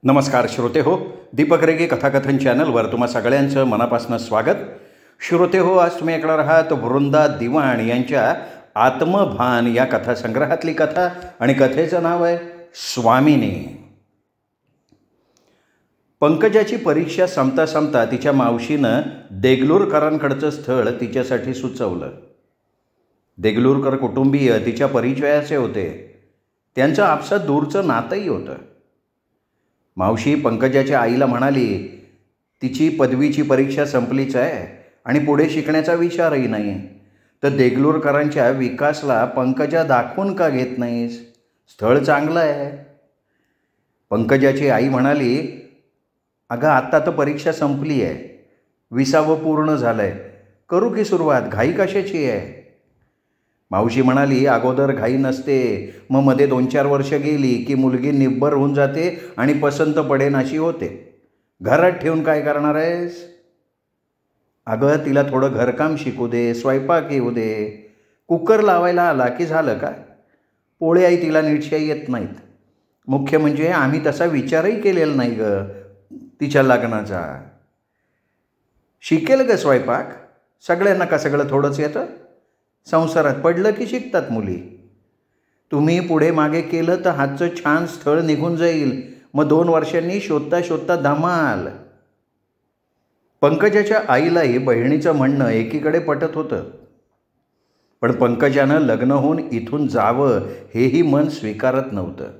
नमस्कार श्रोते हो, दीपक रेगे कथाकथन चॅनलवर तुम्हा सगळ्यांचं मनापासून स्वागत. श्रोते हो, आज तुम्ही ऐकणार आहात वृंदा दिवाण यांच्या आत्मभान या कथासंग्रहातली कथा आणि कथेचं नाव आहे स्वामिनी. पंकजाची परीक्षा संपता संपता तिच्या मावशीनं देगलूरकरांकडचं स्थळ तिच्यासाठी सुचवलं. देगलूरकर कुटुंबीय तिच्या परिचयाचे होते. त्यांचं आपसात दूरचं नातंही होतं. मावशी पंकजाच्या आईला म्हणाली, तिची पदवीची परीक्षा संपलीच आहे आणि पुढे शिकण्याचा विचारही नाही, तर देगलूरकरांच्या विकासला पंकजा दाखवून का घेत नाहीस? स्थळ चांगलं आहे. पंकजाची आई म्हणाली, अगं आत्ता तर परीक्षा संपली आहे, 20वं पूर्ण झालं आहे, करू की सुरुवात, घाई कशाची आहे? मावशी म्हणाली, अगोदर घाई नसते, मग मध्ये 2-4 वर्ष गेली की मुलगी निब्बर होऊन जाते आणि पसंत पडेन अशी होते. घरात ठेवून काय करणार आहेस? अगं तिला थोडं घरकाम शिकू दे, स्वयंपाक येऊ दे, कुकर लावायला आला की झालं का? पोळ्याही तिला नीटशा येत नाहीत. मुख्य म्हणजे आम्ही तसा विचारही केलेला नाही गं तिच्या लग्नाचा. शिकेल ग स्वयंपाक, सगळ्यांना का सगळं थोडंच येतं? संसारात पडलं की शिकतात मुली. तुम्ही पुढे मागे केलं तर हातचं छान स्थळ निघून जाईल, मग 2 वर्षांनी शोधता शोधता धमाल. पंकजाच्या आईलाही बहिणीचं म्हणणं एकीकडे पटत होतं, पण पंकजानं लग्न होऊन इथून जावं हेही मन स्वीकारत नव्हतं.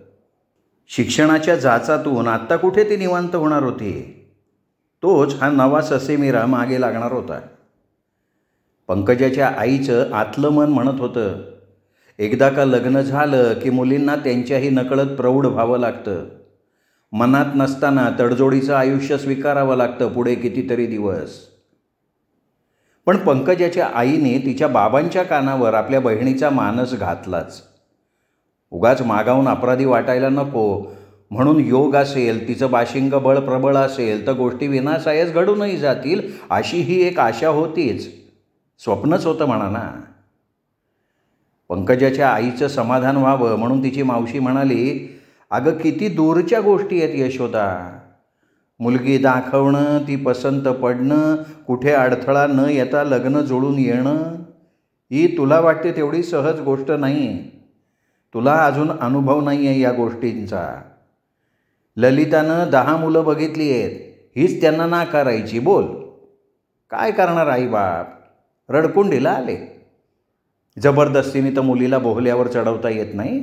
शिक्षणाच्या जाचातून आत्ता कुठे ती निवांत होणार होती? तोच हा नवा ससेमिरा मागे लागणार होता. पंकजाच्या आईचं आतलं मन म्हणत होतं, एकदा का लग्न झालं की मुलींना त्यांच्याही नकळत प्रौढ व्हावं लागतं. मनात नसताना तडजोडीचं आयुष्य स्वीकारावं लागतं पुढे कितीतरी दिवस. पण पंकजाच्या आईने तिच्या बाबांच्या कानावर आपल्या बहिणीचा मानस घातलाच. उगाच मागावून अपराधी वाटायला नको म्हणून योग असेल, तिचं बाशिंग बळ प्रबळ असेल तर गोष्टी विनासायच घडूनही जातील अशी ही एक आशा होतीच. स्वप्नच होतं म्हणा ना. पंकजाच्या आईचं समाधान व्हावं म्हणून तिची मावशी म्हणाली, अगं किती दूरच्या गोष्टी आहेत यशोदा. मुलगी दाखवणं, ती पसंत पडणं, कुठे अडथळा न येता लग्न जुळून येणं, ही तुला वाटते तेवढी सहज गोष्ट नाही. तुला अजून अनुभव नाही आहे या गोष्टींचा. ललितानं 10 मुलं बघितली आहेत, हीच त्यांना नाकारायची. बोल काय करणार आईबाप? रडकुंडीला आले. जबरदस्तीने तर मुलीला बोहल्यावर चढवता येत नाही.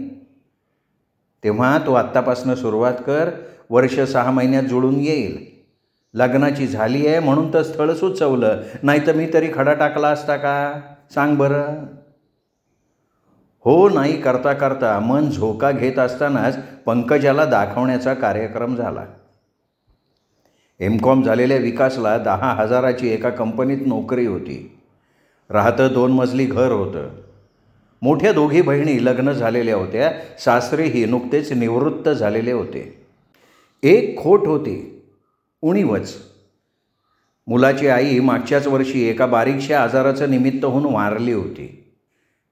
तेव्हा तू आत्तापासून सुरुवात कर, वर्ष 6 महिन्यात जुळून येईल. लग्नाची झाली आहे म्हणून तर स्थळ सुचवलं, नाही तर मी तरी खडा टाकला असता का? सांग बरं. हो नाही करता करता मन झोका घेत असतानाच पंकजाला दाखवण्याचा कार्यक्रम झाला. M.Com झालेल्या विकासला 10,000ची एका कंपनीत नोकरी होती. राहतं 2 मजली घर होतं. मोठ्या दोघी बहिणी लग्न झालेल्या होत्या. सासरेही नुकतेच निवृत्त झालेले होते. एक खोट होती, उणीवच. मुलाची आई मागच्याच वर्षी एका बारीकशा आजाराचं निमित्त होऊन वारली होती.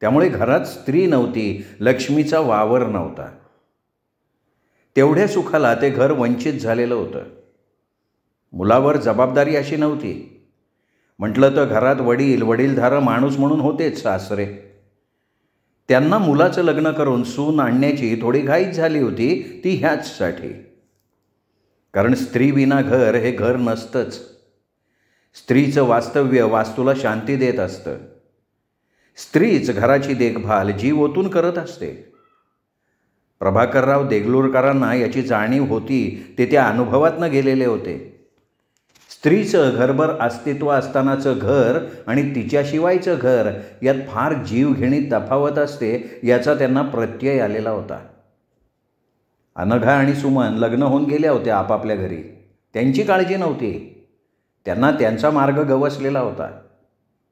त्यामुळे घरात स्त्री नव्हती, लक्ष्मीचा वावर नव्हता. तेवढ्या सुखाला ते घर वंचित झालेलं होतं. मुलावर जबाबदारी अशी नव्हती. म्हटलं तर घरात वडीलधारं माणूस म्हणून होतेच सासरे. त्यांना मुलाचं लग्न करून सून आणण्याची थोडी घाईच झाली होती, ती ह्याचसाठी. कारण स्त्रीविना घर हे घर नसतंच. स्त्रीचं वास्तव्य वास्तूला शांती देत असतं. स्त्रीच घराची देखभाल जीव ओतून करत असते. प्रभाकरराव देगलूरकरांना याची जाणीव होती, ते त्या अनुभवातनं गेलेले होते. स्त्रीचं घरभर अस्तित्व असतानाचं घर आणि तिच्याशिवायचं घर यात फार जीवघेणी तफावत असते याचा त्यांना प्रत्यय आलेला होता. अनघा आणि सुमन लग्न होऊन गेल्या होत्या आपापल्या घरी. त्यांची काळजी नव्हती. त्यांना त्यांचा मार्ग गवसलेला होता.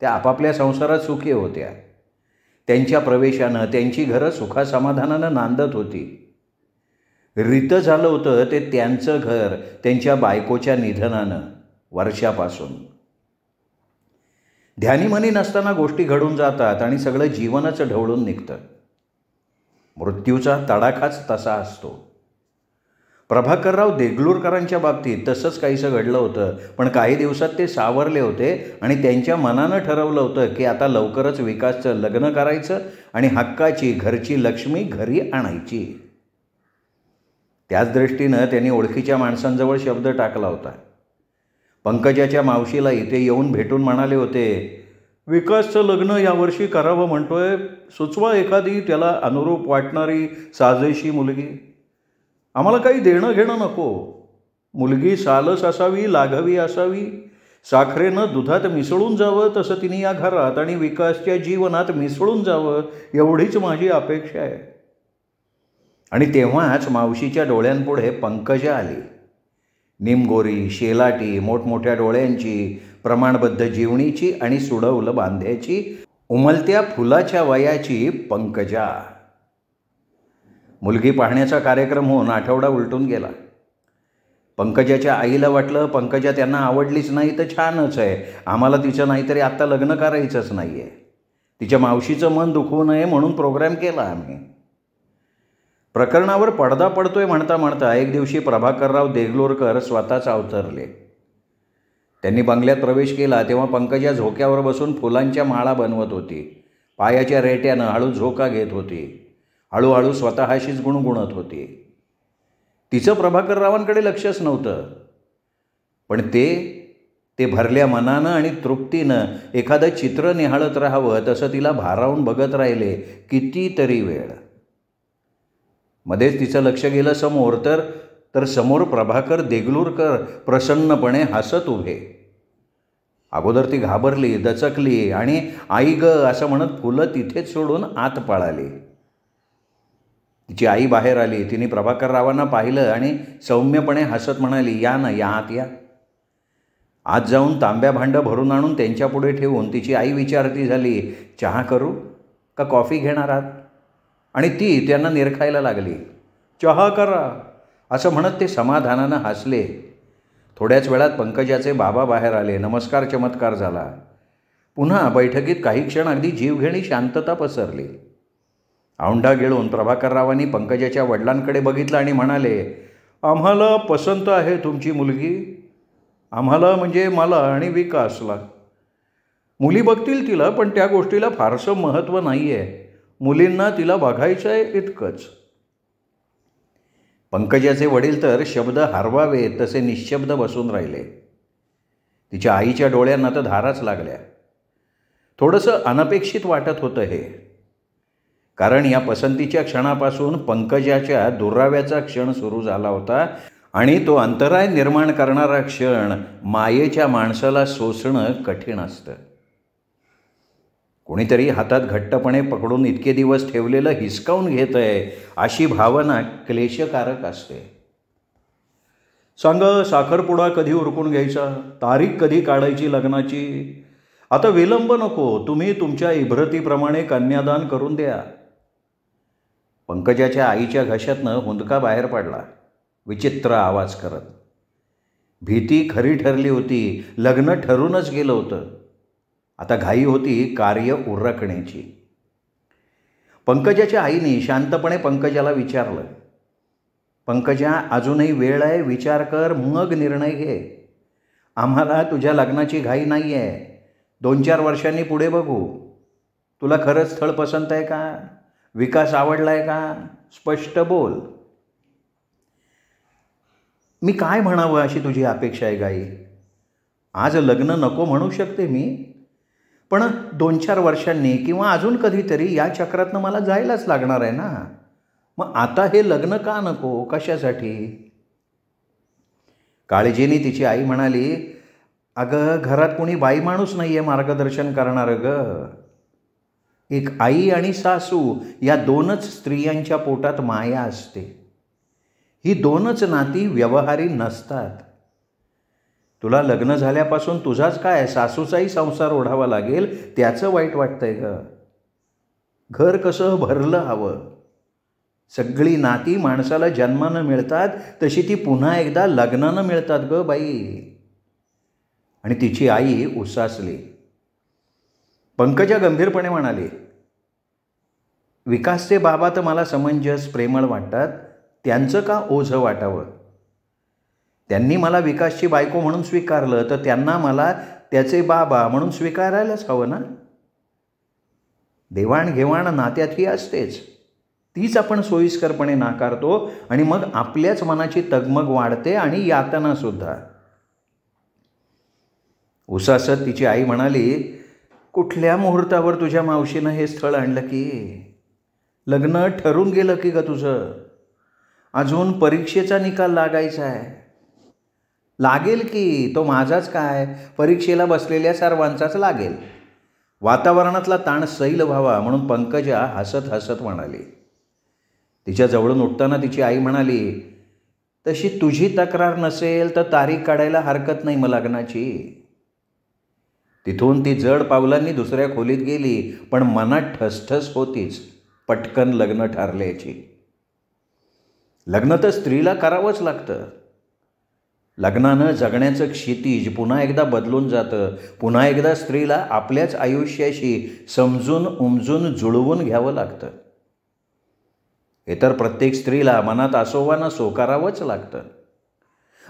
त्या आपापल्या संसारात सुखी होत्या. त्यांच्या प्रवेशानं त्यांची घरं सुखासमाधानानं नांदत होती. रितं झालं होतं ते त्यांचं घर त्यांच्या बायकोच्या निधनानं वर्षापासून. ध्यानीमनी नसताना गोष्टी घडून जातात आणि सगळं जीवनच ढवळून निघतं. मृत्यूचा तडाखाच तसा असतो. प्रभाकरराव देगलूरकरांच्या बाबतीत तसंच काहीसं घडलं होतं. पण काही दिवसात ते सावरले होते आणि त्यांच्या मनानं ठरवलं होतं की आता लवकरच विकासचं लग्न करायचं आणि हक्काची घरची लक्ष्मी घरी आणायची. त्याच दृष्टीनं त्यांनी ओळखीच्या माणसांजवळ शब्द टाकला होता. पंकजाच्या मावशीला इथे येऊन भेटून म्हणाले होते, विकासचं लग्न यावर्षी करावं म्हणतोय, सुचवा एखादी त्याला अनुरूप वाटणारी साजेशी मुलगी. आम्हाला काही देणं घेणं नको. मुलगी सालस असावी, लाघवी असावी, साखरेनं दुधात मिसळून जावं तसं तिने या घरात आणि विकासच्या जीवनात मिसळून जावं, एवढीच माझी अपेक्षा आहे. आणि तेव्हाच मावशीच्या डोळ्यांपुढे पंकजा आली. निमगोरी, शेलाटी, मोठमोठ्या डोळ्यांची, प्रमाणबद्ध जीवणीची आणि सुडवलं बांध्याची, उमलत्या फुलाच्या वयाची पंकजा. मुलगी पाहण्याचा कार्यक्रम होऊन आठवडा उलटून गेला. पंकजाच्या आईला वाटलं पंकजा त्यांना आवडलीच नाही तर छानच आहे, आम्हाला तिचं नाहीतरी आत्ता लग्न करायचंच नाही आहे. तिच्या मावशीचं मन दुखवू नये म्हणून प्रोग्राम केला आम्ही. प्रकरणावर पडदा पडतोय म्हणता म्हणता एक दिवशी प्रभाकरराव देगलूरकर स्वतःच अवतरले. त्यांनी बंगल्यात प्रवेश केला तेव्हा पंकजा झोक्यावर बसून फुलांच्या माळा बनवत होती. पायाच्या रेट्यानं हळू झोका घेत होती. हळूहळू स्वतःशीच गुणगुणत होती. तिचं प्रभाकररावांकडे लक्षच नव्हतं. पण ते भरल्या मनानं आणि तृप्तीनं एखादं चित्र निहाळत राहावं तसं तिला भारावून बघत राहिले कितीतरी वेळ. मध्येच तिचं लक्ष गेलं समोर तर समोर प्रभाकर देगलूरकर प्रसन्नपणे हसत उभे. अगोदर ती घाबरली, दचकली आणि आई ग असं म्हणत फुलं तिथेच सोडून आत पळाली. तिची आई बाहेर आली. तिने प्रभाकररावांना पाहिलं आणि सौम्यपणे हसत म्हणाली, या ना, या आत या. आत जाऊन तांब्या भांडं भरून आणून त्यांच्यापुढे ठेवून तिची आई विचारती झाली, चहा करू का कॉफी घेणार आहात? आणि ती त्यांना निरखायला लागली. चहा करा असं म्हणत ते समाधानानं हसले. थोड्याच वेळात पंकजाचे बाबा बाहेर आले. नमस्कार चमत्कार झाला. पुन्हा बैठकीत काही क्षण अगदी जीवघेणी शांतता पसरली. औंढा गिळून प्रभाकररावांनी पंकजाच्या वडिलांकडे बघितलं आणि म्हणाले, आम्हाला पसंत आहे तुमची मुलगी. आम्हाला म्हणजे मला आणि विकासला. मुली बघतील तिला, पण त्या गोष्टीला फारसं महत्त्व नाही आहे. मुलींना तिला बघायचं आहे इतकंच. पंकजाचे वडील तर शब्द हरवावेत तसे निश्शब्द बसून राहिले. तिच्या आईच्या डोळ्यांना तर धाराच लागल्या. थोडंसं अनपेक्षित वाटत होतं हे. कारण या पसंतीच्या क्षणापासून पंकजाच्या दुराव्याचा क्षण सुरू झाला होता आणि तो अंतराय निर्माण करणारा क्षण मायेच्या माणसाला सोसणं कठीण असतं. कोणीतरी हातात घट्टपणे पकडून इतके दिवस ठेवलेलं हिसकावून घेत आहे अशी भावना क्लेशकारक असते. सांगा, साखरपुडा कधी उरकून घ्यायचा? तारीख कधी काढायची लग्नाची? आता विलंब नको. तुम्ही तुमच्या इब्रतीप्रमाणे कन्यादान करून द्या. पंकजाच्या आईच्या घशातनं हुंदका बाहेर पडला, विचित्र आवाज करत. भीती खरी ठरली होती. लग्न ठरूनच गेलं होतं. आता घाई होती कार्य उरकण्याची. पंकजाच्या आईने शांतपणे पंकजाला विचारलं, पंकजा, अजूनही वेळ आहे, विचार कर, मग निर्णय घे. आम्हाला तुझ्या लग्नाची घाई नाही आहे. 2-4 वर्षांनी पुढे बघू. तुला खरंच स्थळ पसंत आहे का? विकास आवडला आहे का? स्पष्ट बोल. मी काय म्हणावं अशी तुझी अपेक्षा आहे गाई? आज लग्न नको म्हणू शकते मी, पण 2-4 वर्षांनी किंवा अजून कधीतरी या चक्रातनं मला जायलाच लागणार आहे ना. मग आता हे लग्न का नको? कशासाठी? काळजीने तिची आई म्हणाली, अगं, घरात कोणी बाई माणूस नाही आहे मार्गदर्शन करणारं ग. एक आई आणि सासू या 2च स्त्रियांच्या पोटात माया असते. ही 2च नाती व्यवहारी नसतात. तुला लग्न झाल्यापासून तुझाच काय, सासूचाही संसार ओढावा लागेल, त्याचं वाईट वाटतंय ग. घर कसं भरलं हवं. सगळी नाती माणसाला जन्मानं मिळतात तशी ती पुन्हा एकदा लग्नानं मिळतात ग बाई. आणि तिची आई उसासली. पंकजा गंभीरपणे म्हणाली, विकासचे बाबा तर मला समंजस प्रेमळ वाटतात. त्यांचं का ओझं वाटावं? त्यांनी मला विकासची बायको म्हणून स्वीकारलं, तर त्यांना मला त्याचे बाबा म्हणून स्वीकारायलाच हवं ना. देवाणघेवाण नात्यात ही असतेच. तीच आपण सोयीस्करपणे नाकारतो आणि मग आपल्याच मनाची तगमग वाढते आणि यातनासुद्धा. उसासत तिची आई म्हणाली, कुठल्या मुहूर्तावर तुझ्या मावशीनं हे स्थळ आणलं की? लग्न ठरून गेलं की ग तुझं? अजून परीक्षेचा निकाल लागायचा आहे. लागेल की, तो माझाच काय, परीक्षेला बसलेल्या सर्वांचाच लागेल. वातावरणातला ताण सैल व्हावा म्हणून पंकजा हसत हसत म्हणाली. तिच्या जवळून उठताना तिची आई म्हणाली, तशी तुझी तक्रार नसेल तर तारीख काढायला हरकत नाही मग लग्नाची. तिथून ती जड पावलांनी दुसऱ्या खोलीत गेली, पण मनात ठसठस होतीच पटकन लग्न ठरल्याची. लग्न तर स्त्रीला करावंच लागतं. लग्नानं जगण्याचं क्षितिज पुन्हा एकदा बदलून जातं. पुन्हा एकदा स्त्रीला आपल्याच आयुष्याशी समजून उमजून जुळवून घ्यावं लागतं. हे तर प्रत्येक स्त्रीला मनात असो वा नसो करावंच लागतं.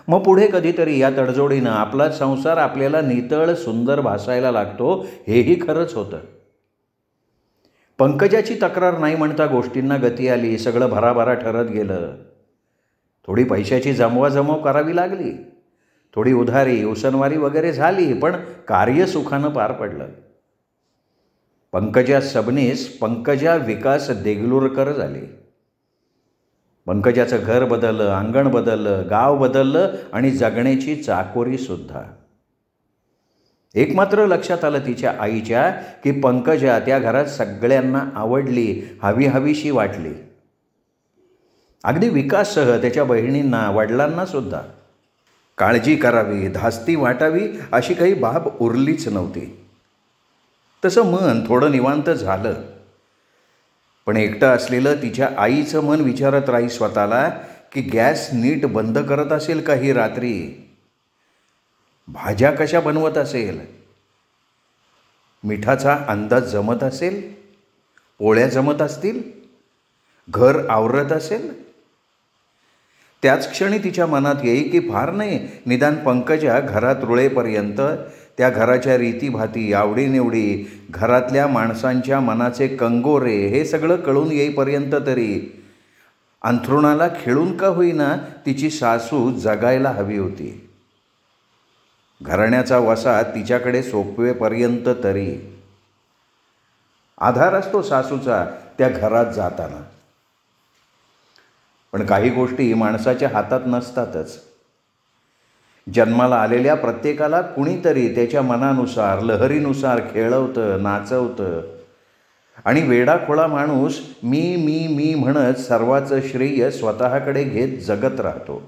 मग पुढे कधीतरी या तडजोडीनं आपला संसार आपल्याला नितळ सुंदर भासायला लागतो, हेही खरंच होतं. पंकजाची तक्रार नाही म्हणता गोष्टींना गती आली. सगळं भराभरा ठरत गेलं. थोडी पैशाची जमवाजमव करावी लागली, थोडी उधारी उसनवारी वगैरे झाली, पण कार्य सुखानं पार पडलं. पंकजा सबनीस पंकजा विकास देगलूरकर झाली. पंकजाचं घर बदललं, अंगण बदललं, गाव बदललं आणि जगण्याची चाकोरीसुद्धा. एक मात्र लक्षात आलं तिच्या आईच्या, की पंकजा त्या घरात सगळ्यांना आवडली, हवी हवीशी वाटली. अगदी विकाससह त्याच्या बहिणींना, वडिलांनासुद्धा. काळजी करावी, धास्ती वाटावी अशी काही बाब उरलीच नव्हती. तसं मन थोडं निवांत झालं, पण एकटं असलेलं तिच्या आईचं मन विचारत राही स्वतःला, की गॅस नीट बंद करत असेल का ही रात्री? भाज्या कशा बनवत असेल? मिठाचा अंदाज जमत असेल? पोळ्या जमत असतील? घर आवरत असेल? त्याच क्षणी तिच्या मनात येई, की फार नाही, निदान पंकजा घरात रुळेपर्यंत, त्या घराच्या रीतीभाती, आवडीनिवडी, घरातल्या माणसांच्या मनाचे कंगोरे हे सगळं कळून येईपर्यंत तरी अंथरुणाला खिळून का होईना तिची सासू जगायला हवी होती. घराण्याचा वसा तिच्याकडे सोपवेपर्यंत तरी. आधार असतो सासूचा त्या घरात जाताना. पण काही गोष्टी माणसाच्या हातात नसतातच. जन्माला आलेल्या प्रत्येकाला कुणीतरी त्याच्या मनानुसार, लहरीनुसार खेळवतं, नाचवतं आणि वेडाखोळा माणूस मी मी मी म्हणत सर्वाचं श्रेय स्वतःकडे घेत जगत राहतो.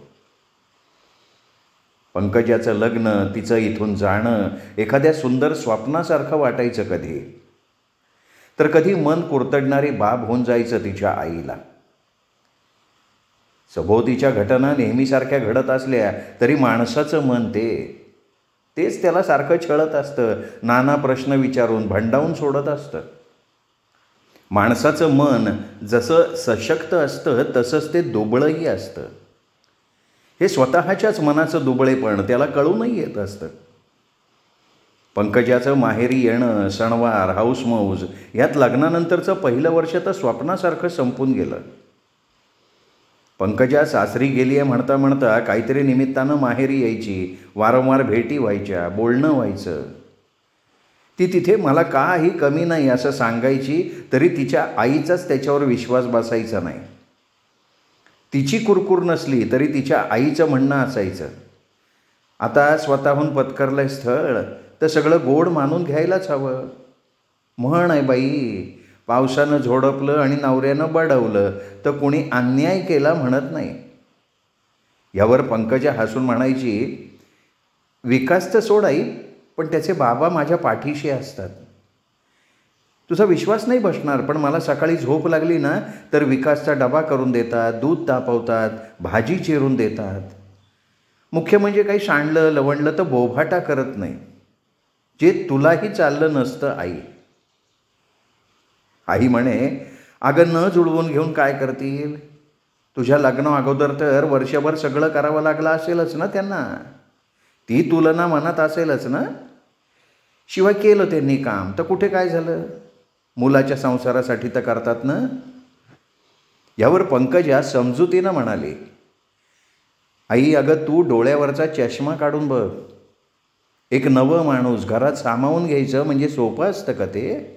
पंकजाचं लग्न, तिचं इथून जाणं एखाद्या सुंदर स्वप्नासारखं वाटायचं कधी, तर कधी मन कुरतडणारी बाब होऊन जायचं तिच्या आईला. सभोवतीच्या घटना नेहमीसारख्या घडत असल्या तरी माणसाचं मन तेच त्याला सारखं छळत असतं, नाना प्रश्न विचारून भंडावून सोडत असतं. माणसाचं मन जसं सशक्त असतं तसंच ते दुबळंही असतं. हे स्वतःच्याच मनाचं दुबळेपण त्याला कळूनही येत असतं. पंकजाचं माहेरी येणं, सणवार, हाऊसमौज यात लग्नानंतरचं पहिलं वर्ष तर स्वप्नासारखं संपून गेलं. पंकजा सासरी गेली आहे म्हणता म्हणता काहीतरी निमित्तानं माहेरी यायची, वारंवार भेटी व्हायच्या, बोलणं व्हायचं. ती तिथे मला काही कमी नाही असं सांगायची, तरी तिच्या आईचाच त्याच्यावर विश्वास बसायचा नाही. तिची कुरकुर नसली तरी तिच्या आईचं म्हणणं असायचं, आता स्वतःहून पत्करलंय स्थळ तर सगळं गोड मानून घ्यायलाच हवं. म्हण आहे बाई, पावसानं झोडपलं आणि नवऱ्यानं बडवलं तर कुणी अन्याय केला म्हणत नाही. यावर पंकजा हसून म्हणायची, विकास तर सोड आई, पण त्याचे बाबा माझ्या पाठीशी असतात. तुझा विश्वास नाही बसणार, पण मला सकाळी झोप लागली ना तर विकासचा डबा करून देतात, दूध तापवतात, भाजी चिरून देतात. मुख्य म्हणजे काही सांडलं लवणलं तर बोभाटा करत नाही, जे तुलाही चाललं नसतं आई. आई म्हणे, अगं न जुळवून घेऊन काय करतील? तुझ्या लग्न अगोदर तर वर्षभर सगळं करावं लागलं असेलच ना त्यांना. ती तुलना मनात असेलच ना. शिवाय केलं त्यांनी काम तर कुठे काय झालं. मुलाच्या संसारासाठी तर करतात ना. यावर पंकजा समजुतीनं म्हणाली, आई अगं तू डोळ्यावरचा चष्मा काढून बघ. एक नवं माणूस घरात सामावून घ्यायचं म्हणजे सोपं असतं का ते.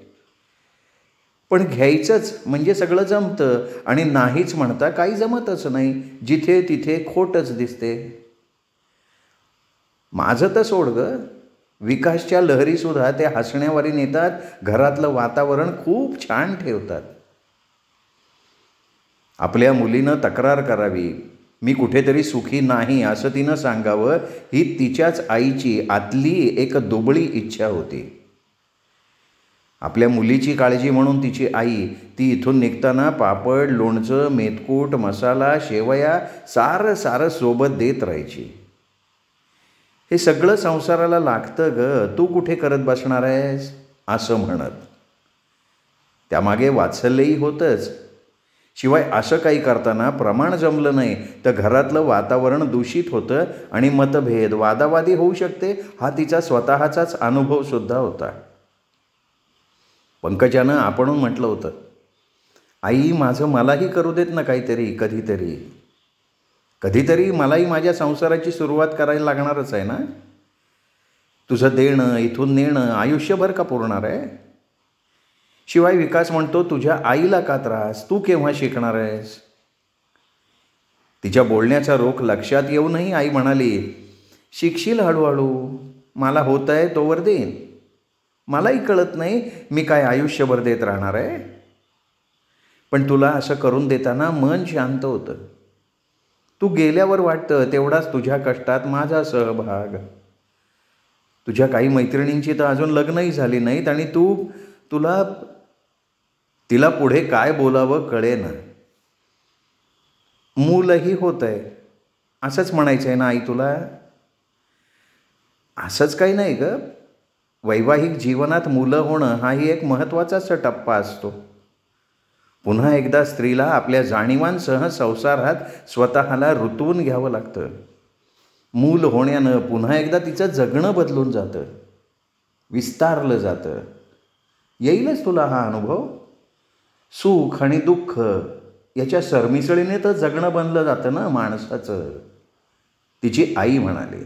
पण घ्यायचंच म्हणजे सगळं जमतं आणि नाहीच म्हणता काही जमतच नाही. जिथे तिथे खोटच दिसते. माझं तर सोड ग. विकासच्या लहरीसुद्धा ते हसण्यावारी नेतात. घरातलं वातावरण खूप छान ठेवतात. आपल्या मुलीनं तक्रार करावी, मी कुठेतरी सुखी नाही असं तिनं सांगावं, ही तिच्याच आईची आतली एक दुबळी इच्छा होती. आपल्या मुलीची काळजी म्हणून तिची आई ती इथून निघताना पापड, लोणचं, मेथकूट, मसाला, शेवया सारं सारं सोबत देत राहायची. हे सगळं संसाराला लागतं ग, तू कुठे करत बसणार आहेस असं म्हणत. त्यामागे वात्सल्यही होतंच. शिवाय असं काही करताना प्रमाण जमलं नाही तर घरातलं वातावरण दूषित होतं आणि मतभेद, वादावादी होऊ शकते, हा तिचा स्वतःचाच अनुभवसुद्धा होता. पंकजानं आपणहून म्हटलं होतं, आई माझं मलाही करू देत ना काहीतरी. कधीतरी कधीतरी मलाही माझ्या संसाराची सुरुवात करायला लागणारच आहे ना. तुझं देणं इथून नेणं आयुष्यभर का पुरणार आहे. शिवाय विकास म्हणतो तुझ्या आईला का त्रास, तू केव्हा शिकणार आहेस. तिच्या बोलण्याचा रोख लक्षात येऊनही आई म्हणाली, शिकशील हळूहळू, मला होत आहे तोवर देईन. मलाही कळत नाही मी काय आयुष्यभर देत राहणार आहे. पण तुला असं करून देताना मन शांत होतं. तू गेल्यावर वाटतं तेवढाच तुझ्या कष्टात माझा सहभाग. तुझ्या काही मैत्रिणींची तर अजून लग्नही झाली नाहीत आणि तिला पुढे काय बोलावं कळेना. मूलही होत आहे असंच म्हणायचं आहे ना आई तुला. असंच काही नाही ग. वैवाहिक जीवनात मुलं होणं हाही एक महत्त्वाचाच टप्पा असतो. पुन्हा एकदा स्त्रीला आपल्या जाणीवांसह संसारात स्वतःला रुतवून घ्यावं लागतं. मूल होण्यानं पुन्हा एकदा तिचं जगणं बदलून जातं, विस्तारलं जातं. येईलच तुला हा अनुभव. सुख आणि दुःख याच्या सरमिसळीने तर जगणं बनलं जातं ना माणसाचं, तिची आई म्हणाली.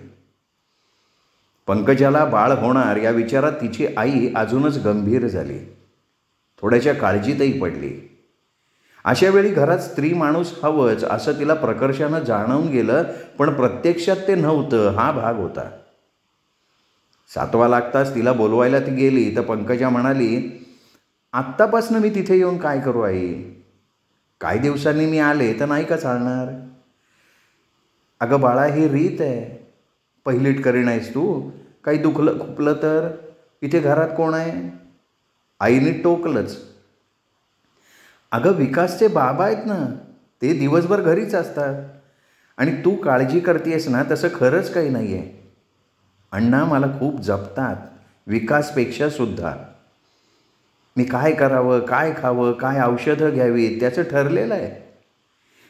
पंकजाला बाळ होणार या विचारात तिची आई अजूनच गंभीर झाली. थोड्याच्या काळजीतही पडली. अशा वेळी घरात स्त्री माणूस हवंच असं तिला प्रकर्षानं जाणवून गेलं, पण प्रत्यक्षात ते नव्हतं हा भाग होता. 7 लागताच तिला बोलवायला ती गेली तर पंकजा म्हणाली, आत्तापासून मी तिथे येऊन काय करू आई. काही दिवसांनी मी आले तर नाही का चालणार. अगं बाळा ही रीत आहे. पहिलीट करी नाहीस तू. काही दुखलं खुपलं तर इथे घरात कोण आहे. आईने टोकलंच. अगं विकासचे बाबा आहेत ना, ते दिवसभर घरीच असतात. आणि तू काळजी करतेस ना तसं खरंच काही नाही आहे. अण्णा मला खूप जपतात, विकासपेक्षा सुद्धा. मी काय करावं, काय खावं, काय औषधं घ्यावीत त्याचं ठरलेलं आहे.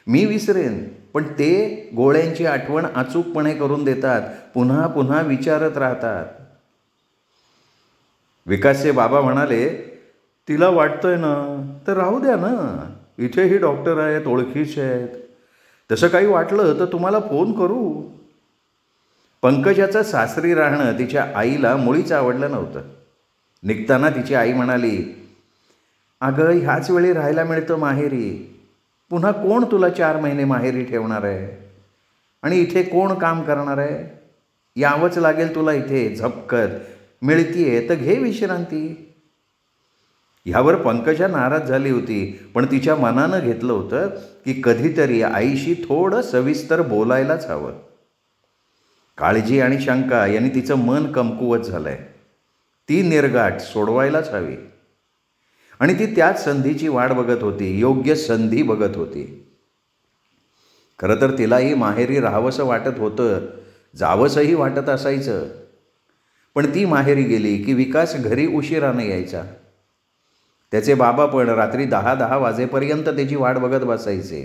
मी विसरेन पण ते गोळ्यांची आठवण अचूकपणे करून देतात, पुन्हा पुन्हा विचारत राहतात. विकासचे बाबा म्हणाले, तिला वाटतंय ना तर राहू द्या ना, इथेही डॉक्टर आहेत, ओळखीचे आहेत. तसं काही वाटलं तर तुम्हाला फोन करू. पंकजाचं सासरी राहणं तिच्या आईला मुळीच आवडलं नव्हतं. निघताना तिची आई म्हणाली, अगं ह्याच वेळी राहायला मिळतं माहेरी. पुन्हा कोण तुला 4 महिने माहेरी ठेवणार आहे. आणि इथे कोण काम करणार आहे. यावंच लागेल तुला इथे. झपकत मिळतीये तर घे विश्रांती. ह्यावर पंकजा नाराज झाली होती, पण तिच्या मनानं घेतलं होतं की कधीतरी आईशी थोडं सविस्तर बोलायलाच हवं. काळजी आणि शंका यांनी तिचं मन कमकुवत झालं आहे. ती निर्गाठ सोडवायलाच हवी. आणि ती त्याच संधीची वाट बघत होती, योग्य संधी बघत होती. खरं तर तिलाही माहेरी राहावंसं वाटत होतं, जावंसंही वाटत असायचं. पण ती माहेरी गेली की विकास घरी उशिरानं यायचा. त्याचे बाबा पण रात्री 10-10 वाजेपर्यंत त्याची वाट बघत बसायचे.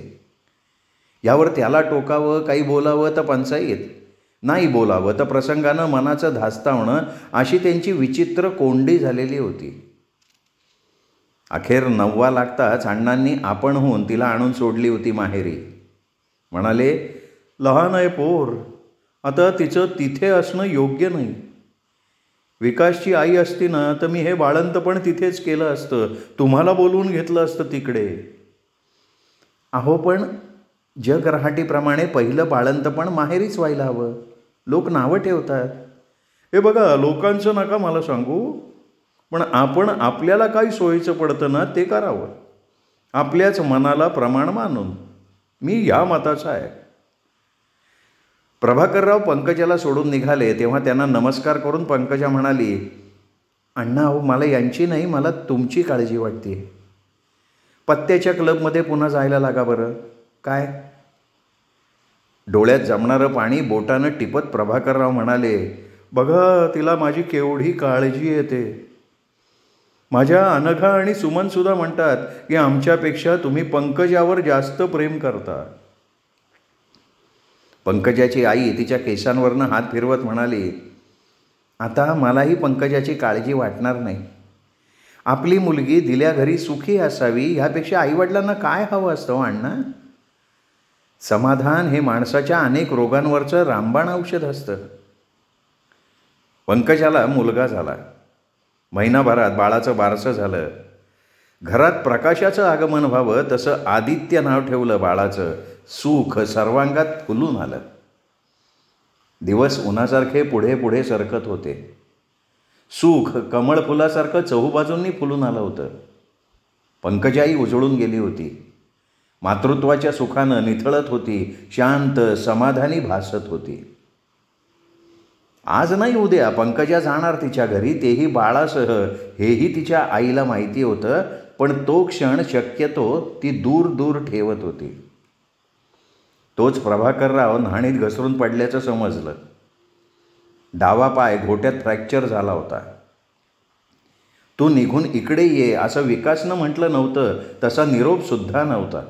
यावर त्याला टोकावं, काही बोलावं तर पंचायत, नाही बोलावं तर प्रसंगानं मनाचं धास्तावणं, अशी त्यांची विचित्र कोंडी झालेली होती. अखेर 9 लागताच अण्णांनी आपणहून तिला आणून सोडली होती माहेरी. म्हणाले, लहान आहे पोर, आता तिचं तिथे असणं योग्य नाही. विकासची आई असती ना तर मी हे बाळंतपण तिथेच केलं असतं, तुम्हाला बोलवून घेतलं असतं तिकडे. अहो पण जग रहाटीप्रमाणे पहिलं बाळंतपण माहेरीच व्हायला हवं. लोक नावं ठेवतात. हे बघा, लोकांचं नका मला सांगू, पण आपण आपल्याला काय सोयीचं पडतं ना ते करावं, आपल्याच मनाला प्रमाण मानून. मी या मताचा आहे. प्रभाकरराव पंकजाला सोडून निघाले तेव्हा त्यांना नमस्कार करून पंकजा म्हणाली, अण्णा अहो मला यांची नाही, मला तुमची काळजी वाटते. पत्त्याच्या क्लबमध्ये पुन्हा जायला लागा बरं. काय? डोळ्यात जमणारं पाणी बोटानं टिपत प्रभाकरराव म्हणाले, बघा तिला माझी केवढी काळजी येते. माझ्या अनघा आणि सुमनसुद्धा म्हणतात की आमच्यापेक्षा तुम्ही पंकजावर जास्त प्रेम करता. पंकजाची आई तिच्या केसांवरनं हात फिरवत म्हणाली, आता मलाही पंकजाची काळजी वाटणार नाही. आपली मुलगी दिल्या घरी सुखी असावी, ह्यापेक्षा आईवडिलांना काय हवं असतं अण्णा? समाधान हे माणसाच्या अनेक रोगांवरचं रामबाण औषध असतं. पंकजाला मुलगा झाला. महिनाभरात बाळाचं बारसं झालं. घरात प्रकाशाचं आगमन व्हावं तसं आदित्य नाव ठेवलं बाळाचं. सुख सर्वांगात फुलून आलं. दिवस उन्हासारखे पुढे पुढे सरकत होते. सुख कमळ फुलासारखं चहूबाजूंनी फुलून आलं होतं. पंकजाई उजळून गेली होती. मातृत्वाच्या सुखानं निथळत होती, शांत समाधानी भासत होती. आज नाही उद्या पंकजा जाणार तिच्या घरी, तेही बाळासह, हेही तिच्या आईला माहिती होतं. पण तो क्षण शक्यतो ती दूर दूर ठेवत होती. तोच प्रभाकरराव न्हाणीत घसरून पडल्याचं समजलं. डावा पाय घोट्यात फ्रॅक्चर झाला होता. तू निघून इकडे ये असं विकासनं म्हटलं नव्हतं, तसा निरोपसुद्धा नव्हता.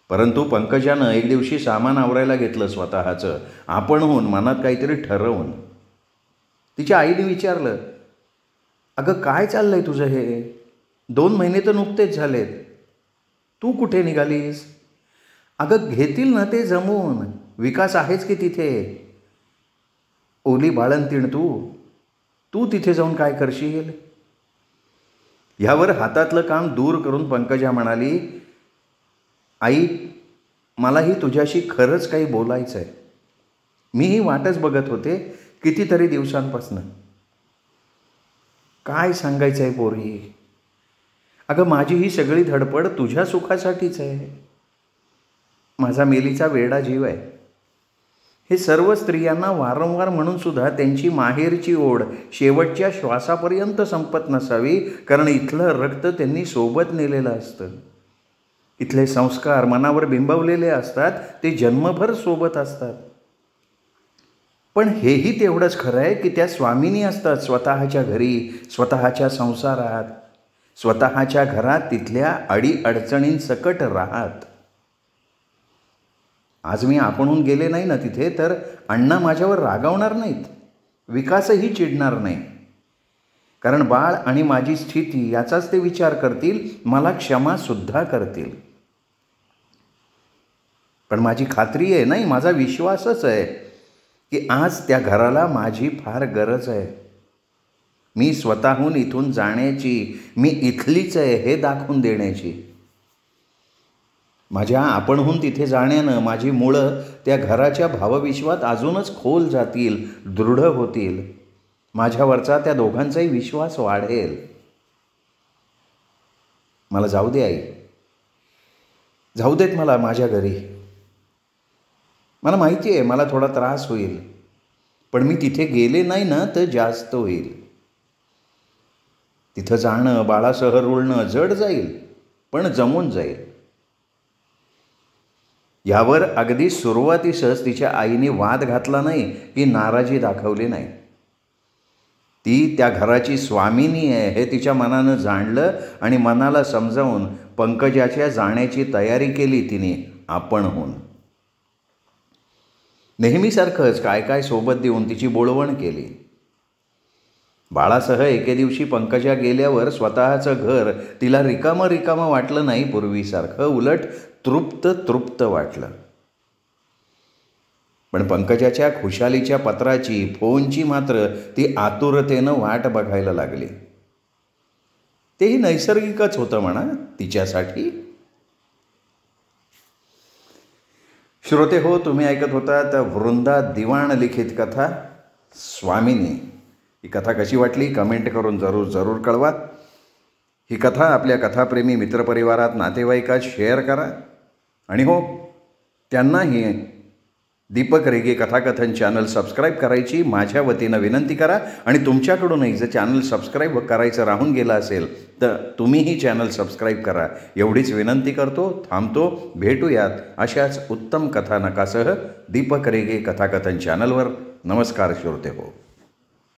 परंतु पंकजानं एक दिवशी सामान आवरायला घेतलं स्वतःचं, आपणहून मनात काहीतरी ठरवून. तिच्या आईने विचारलं, अगं काय चाललंय तुझं हे? 2 महिने तर नुकतेच झालेत, तू कुठे निघालीस? अगं घेतील ना ते जमून, विकास आहेच की तिथे. ओली बाळंतीण तू तिथे जाऊन काय करशील? ह्यावर हातातलं काम दूर करून पंकजा म्हणाली, आई मलाही तुझ्याशी खरंच काही बोलायचं आहे. मीही वाटच बघत होते कितीतरी दिवसांपासून. काय सांगायचं आहे पोरी? अगं माझी ही सगळी धडपड तुझ्या सुखासाठीच आहे. माझा मेलीचा वेडा जीव आहे. हे सर्व स्त्रियांना वारंवार म्हणून सुद्धा त्यांची माहेरची ओढ शेवटच्या श्वासापर्यंत संपत नसावी, कारण इथलं रक्त त्यांनी सोबत नेलेलं असतं. इथले संस्कार मनावर बिंबवलेले असतात, ते जन्मभर सोबत असतात. पण हेही तेवढंच खरं आहे की त्या स्वामिनी असतात स्वतःच्या घरी, स्वतःच्या संसारात, स्वतःच्या घरात तिथल्या अडीअडचणींसकट राहत. आज मी आपणहून गेले नाही ना तिथे तर अण्णा माझ्यावर रागावणार नाहीत, विकासही चिडणार नाही. कारण बाळ आणि माझी स्थिती याचाच ते विचार करतील, मला क्षमासुद्धा करतील. पण माझी खात्री आहे, नाही माझा विश्वासच आहे की आज त्या घराला माझी फार गरज आहे. मी स्वतःहून इथून जाण्याची, मी इथलीच आहे हे दाखवून देण्याची. माझ्या आपणहून तिथे जाण्यानं माझी मुळं त्या घराच्या भावविश्वात अजूनच खोल जातील, दृढ होतील. माझ्यावरचा त्या दोघांचाही विश्वास वाढेल. मला जाऊ दे आई, जाऊ देत मला माझ्या घरी. मला माहिती आहे मला थोडा त्रास होईल, पण मी तिथे गेले नाही ना तर जास्त होईल. तिथं जाणं, बाळासह रुळणं जड जाईल, पण जमून जाईल. यावर अगदी सुरुवातीसच तिच्या आईने वाद घातला नाही की नाराजी दाखवली नाही. ती त्या घराची स्वामिनी आहे हे तिच्या मनानं जाणलं आणि मनाला समजावून पंकजाच्या जाण्याची तयारी केली तिने आपणहून. नेहमीसारखंच काय काय सोबत देऊन तिची बोळवण केली. बाळासह एके दिवशी पंकजा गेल्यावर स्वतःचं घर तिला रिकामं रिकामं वाटलं नाही पूर्वीसारखं, उलट तृप्त वाटलं. पण पंकजाच्या खुशालीच्या पत्राची, फोनची मात्र ती आतुरतेनं वाट बघायला लागली. तेही नैसर्गिकच होतं म्हणा तिच्यासाठी. श्रोते हो, तुम्ही ऐकत होतात वृंदा दिवाण लिखित कथा स्वामिनी. ही कथा कशी वाटली कमेंट करून जरूर कळवा. ही कथा आपल्या कथाप्रेमी मित्रपरिवारात, नातेवाईकात शेअर करा. आणि हो, त्यांनाही दीपक रेगे कथाकथन चॅनल सबस्क्राईब करायची माझ्या वतीनं विनंती करा. आणि तुमच्याकडूनही जर चॅनल सबस्क्राईब करायचं राहून गेलं असेल तर तुम्हीही चॅनल सबस्क्राईब करा, एवढीच विनंती करतो. थांबतो. भेटूयात अशाच उत्तम कथानकासह दीपक रेगे कथाकथन चॅनलवर. नमस्कार श्रोते हो.